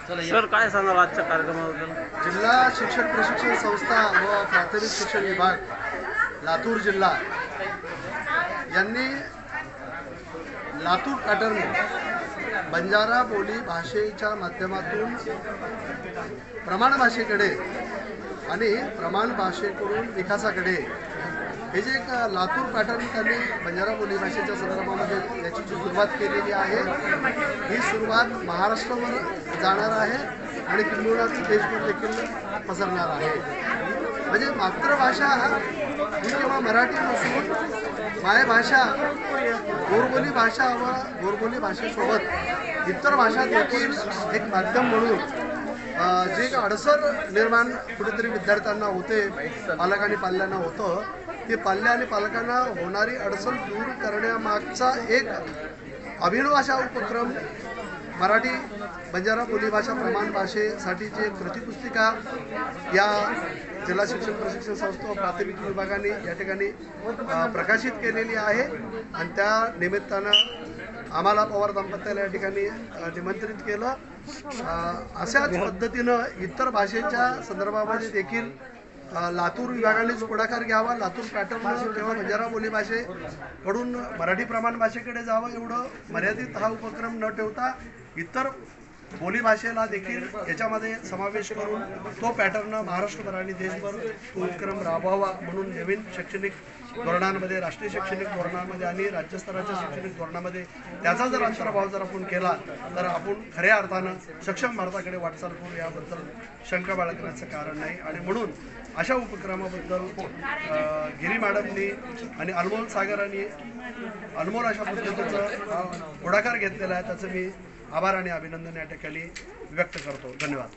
Sir काय सांगाल आजच्या कार्यक्रमाबद्दल? जिल्हा शिक्षण प्रशिक्षण संस्था व प्राथमिक शिक्षण विभाग लातूर जिल्हा यांनी लातूर पॅटर्न बंजारा बोली भाषेच्या माध्यमातून प्रमाण भाषेकडे आणि प्रमाण भाषेकडून विकासाकडे हे जे एक लातूर पॅटर्न त्यांनी बंजारा बोली भाषेच्या संदर्भामध्ये याची जी सुरुवात केलेली आहे ही सुरुवात महाराष्ट्रावर जाणार आहे आणि किंबहुना देशभर देखील पसरणार आहे। म्हणजे मातृभाषा ही केवळ मराठी नसून मायभाषा गोरबोली भाषा व गोरबोली भाषेसोबत इतर भाषा देखील एक माध्यम म्हणून जे एक अडसर निर्माण कुठेतरी विद्यार्थ्यांना होते, पालक आणि पाल्यांना होतं, ते पाल्य आणि पालकांना होणारी अडचण दूर करण्यामागचा एक अभिनव अशा उपक्रम मराठी बंजारा बोलीभाषा प्रमाण भाषेसाठीची एक कृतीपुस्तिका या जिल्हा शिक्षण प्रशिक्षण संस्था व प्राथमिक विभागाने या ठिकाणी प्रकाशित केलेली आहे आणि त्या निमित्तानं आम्हाला पवार दाम्पत्याला या ठिकाणी निमंत्रित केलं। अशाच पद्धतीनं इतर भाषेच्या संदर्भामध्ये देखील लातूर विभागानेच पुढाकार घ्यावा, लातूर पॅटर्न किंवा बंजारा बोली भाषेकडून मराठी प्रमाण भाषेकडे जावं एवढं मर्यादित हा उपक्रम न ठेवता इतर बोली भाषेला देखील याच्यामध्ये समावेश करून तो पॅटर्न महाराष्ट्रभर आणि देशभर तो उपक्रम राबवावा म्हणून नवीन शैक्षणिक धोरणांमध्ये, राष्ट्रीय शैक्षणिक धोरणांमध्ये आणि राज्यस्तराच्या शैक्षणिक धोरणामध्ये त्याचा जर अंतर्भाव जर आपण केला तर आपण खऱ्या अर्थानं सक्षम भारताकडे वाटचाल करू याबद्दल शंका बाळगण्याचं कारण नाही। आणि म्हणून अशा उपक्रमाबद्दल गिरी मॅडमनी आणि अनमोल सागरांनी अनमोल अशा पद्धतीचं पुढाकार घेतलेला आहे, त्याचं मी आभार आणि अभिनंदन या ठिकाणी व्यक्त करतो। धन्यवाद।